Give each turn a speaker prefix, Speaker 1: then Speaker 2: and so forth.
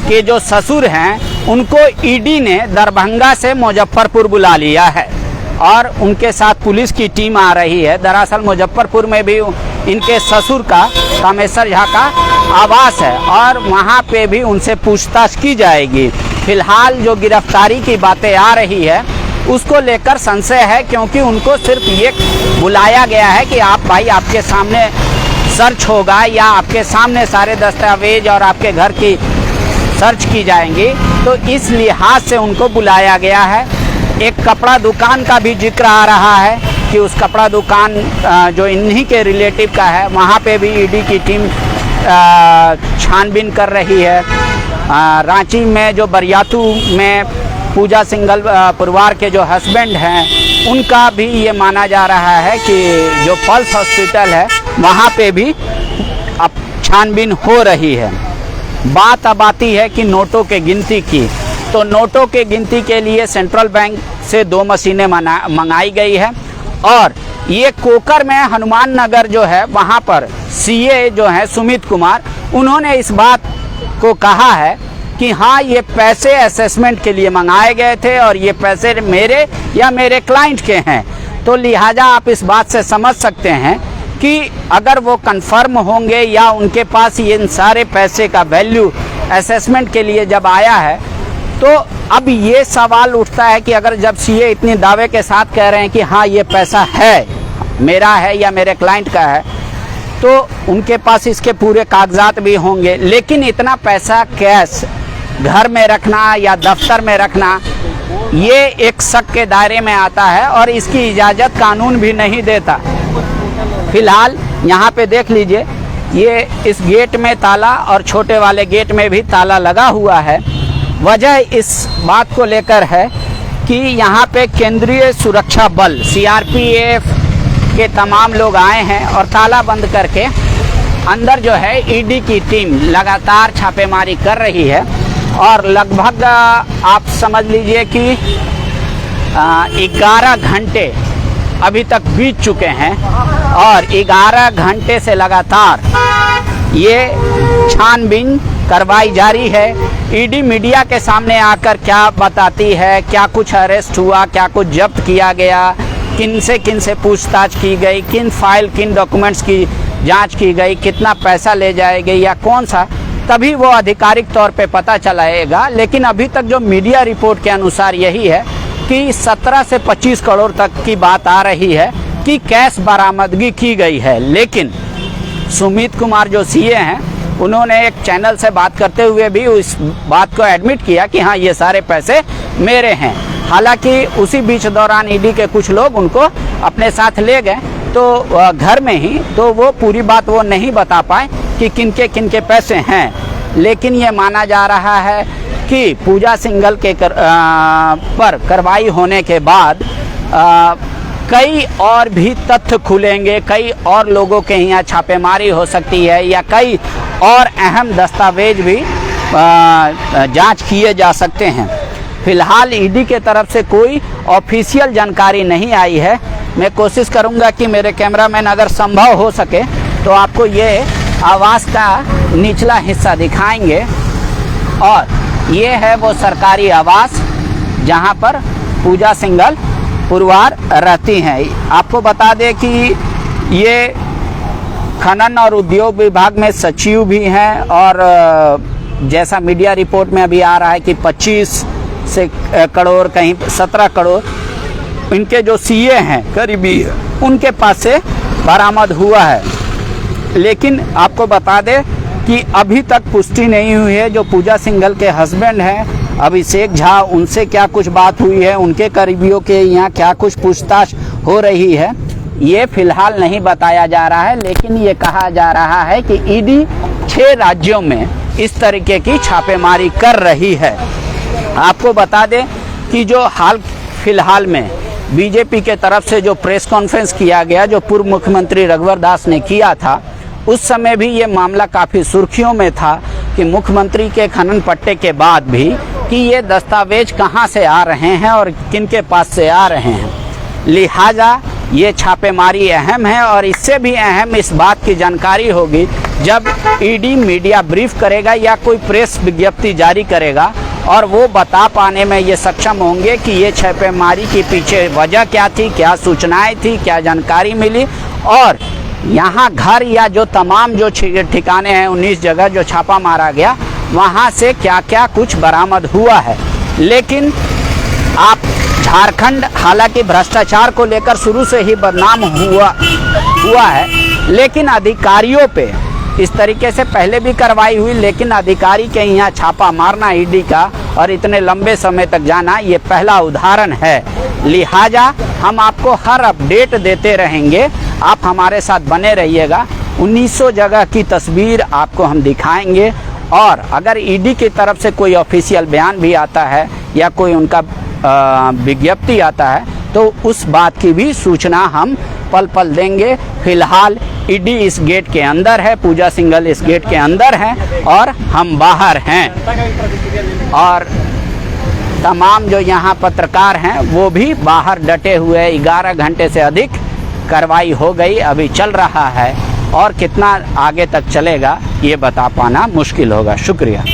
Speaker 1: के जो ससुर हैं उनको ईडी ने दरभंगा से मुजफ्फरपुर बुला लिया है और उनके साथ पुलिस की टीम आ रही है। दरअसल मुजफ्फरपुर में भी इनके ससुर का कामेश्वर झा का आवास है और वहाँ पे भी उनसे पूछताछ की जाएगी। फिलहाल जो गिरफ्तारी की बातें आ रही है उसको लेकर संशय है, क्योंकि उनको सिर्फ ये बुलाया गया है कि आप भाई आपके सामने सर्च होगा या आपके सामने सारे दस्तावेज और आपके घर की सर्च की जाएंगी, तो इस लिहाज से उनको बुलाया गया है। एक कपड़ा दुकान का भी जिक्र आ रहा है कि उस कपड़ा दुकान जो इन्हीं के रिलेटिव का है, वहाँ पे भी ईडी की टीम छानबीन कर रही है। रांची में जो बरियातू में पूजा सिंघल परिवार के जो हस्बैंड हैं उनका भी ये माना जा रहा है कि जो पल्स हॉस्पिटल है वहाँ पे भी अब छानबीन हो रही है। बात अब आती है कि नोटों के गिनती की, तो नोटों के गिनती के लिए सेंट्रल बैंक से 2 मशीनें मंगाई गई है और ये कोकर में हनुमान नगर जो है वहाँ पर सीए जो है सुमित कुमार, उन्होंने इस बात को कहा है कि हाँ ये पैसे असेसमेंट के लिए मंगाए गए थे और ये पैसे मेरे या मेरे क्लाइंट के हैं। तो लिहाजा आप इस बात से समझ सकते हैं कि अगर वो कंफर्म होंगे या उनके पास ये इन सारे पैसे का वैल्यू असेसमेंट के लिए जब आया है, तो अब ये सवाल उठता है कि अगर जब सीए इतनी दावे के साथ कह रहे हैं कि हाँ ये पैसा है मेरा है या मेरे क्लाइंट का है, तो उनके पास इसके पूरे कागजात भी होंगे। लेकिन इतना पैसा कैश घर में रखना या दफ्तर में रखना ये एक शक के दायरे में आता है और इसकी इजाज़त कानून भी नहीं देता। फिलहाल यहाँ पे देख लीजिए, ये इस गेट में ताला और छोटे वाले गेट में भी ताला लगा हुआ है। वजह इस बात को लेकर है कि यहाँ पे केंद्रीय सुरक्षा बल सीआरपीएफ के तमाम लोग आए हैं और ताला बंद करके अंदर जो है ईडी की टीम लगातार छापेमारी कर रही है और लगभग आप समझ लीजिए कि 11 घंटे अभी तक बीत चुके हैं और 11 घंटे से लगातार ये छानबीन कार्रवाई जारी है। ईडी मीडिया के सामने आकर क्या बताती है, क्या कुछ अरेस्ट हुआ, क्या कुछ जब्त किया गया, किन से पूछताछ की गई, किन फाइल किन डॉक्यूमेंट्स की जांच की गई, कितना पैसा ले जाएगी या कौन सा, तभी वो आधिकारिक तौर पे पता चलाएगा। लेकिन अभी तक जो मीडिया रिपोर्ट के अनुसार यही है कि 17 से 25 करोड़ तक की बात आ रही है कि कैश बरामदगी की गई है। लेकिन सुमित कुमार जो सीए हैं उन्होंने एक चैनल से बात करते हुए भी उस बात को एडमिट किया कि हाँ ये सारे पैसे मेरे हैं। हालांकि उसी बीच दौरान ईडी के कुछ लोग उनको अपने साथ ले गए तो घर में ही, तो वो पूरी बात वो नहीं बता पाए कि किनके किनके पैसे हैं। लेकिन ये माना जा रहा है कि पूजा सिंघल के पर कार्रवाई होने के बाद कई और भी तथ्य खुलेंगे, कई और लोगों के यहाँ छापेमारी हो सकती है या कई और अहम दस्तावेज भी जांच किए जा सकते हैं। फिलहाल ईडी के तरफ से कोई ऑफिशियल जानकारी नहीं आई है। मैं कोशिश करूंगा कि मेरे कैमरामैन अगर संभव हो सके तो आपको ये आवास का निचला हिस्सा दिखाएंगे और ये है वो सरकारी आवास जहां पर पूजा सिंघल परिवार रहती हैं। आपको बता दें कि ये खनन और उद्योग विभाग में सचिव भी हैं और जैसा मीडिया रिपोर्ट में अभी आ रहा है कि 25 से करोड़ कहीं 17 करोड़ इनके जो सीए हैं करीबी उनके पास से बरामद हुआ है। लेकिन आपको बता दें कि अभी तक पुष्टि नहीं हुई है। जो पूजा सिंघल के हस्बैंड हैं अभिषेक झा, उनसे क्या कुछ बात हुई है, उनके करीबियों के यहाँ क्या कुछ पूछताछ हो रही है, ये फिलहाल नहीं बताया जा रहा है। लेकिन ये कहा जा रहा है कि ईडी 6 राज्यों में इस तरीके की छापेमारी कर रही है। आपको बता दें कि जो हाल फिलहाल में बीजेपी के तरफ से जो प्रेस कॉन्फ्रेंस किया गया, जो पूर्व मुख्यमंत्री रघुवर दास ने किया था, उस समय भी ये मामला काफ़ी सुर्खियों में था कि मुख्यमंत्री के खनन पट्टे के बाद भी कि ये दस्तावेज कहां से आ रहे हैं और किनके पास से आ रहे हैं। लिहाजा ये छापेमारी अहम है और इससे भी अहम इस बात की जानकारी होगी जब ईडी मीडिया ब्रीफ करेगा या कोई प्रेस विज्ञप्ति जारी करेगा और वो बता पाने में ये सक्षम होंगे कि ये छापेमारी के पीछे वजह क्या थी, क्या सूचनाएं थी, क्या जानकारी मिली और यहाँ घर या जो तमाम जो ठिकाने हैं 19 जगह जो छापा मारा गया वहाँ से क्या क्या कुछ बरामद हुआ है। लेकिन आप झारखंड हालांकि भ्रष्टाचार को लेकर शुरू से ही बदनाम हुआ है, लेकिन अधिकारियों पे इस तरीके से पहले भी कार्रवाई हुई, लेकिन अधिकारी के यहाँ छापा मारना ईडी का और इतने लंबे समय तक जाना ये पहला उदाहरण है। लिहाजा हम आपको हर अपडेट देते रहेंगे, आप हमारे साथ बने रहिएगा। 1900 जगह की तस्वीर आपको हम दिखाएंगे और अगर ईडी की तरफ से कोई ऑफिशियल बयान भी आता है या कोई उनका विज्ञप्ति आता है तो उस बात की भी सूचना हम पल पल देंगे। फिलहाल ईडी इस गेट के अंदर है, पूजा सिंघल इस गेट के अंदर हैं और हम बाहर हैं और तमाम जो यहाँ पत्रकार हैं वो भी बाहर डटे हुए। 11 घंटे से अधिक कार्रवाई हो गई, अभी चल रहा है और कितना आगे तक चलेगा ये बता पाना मुश्किल होगा। शुक्रिया।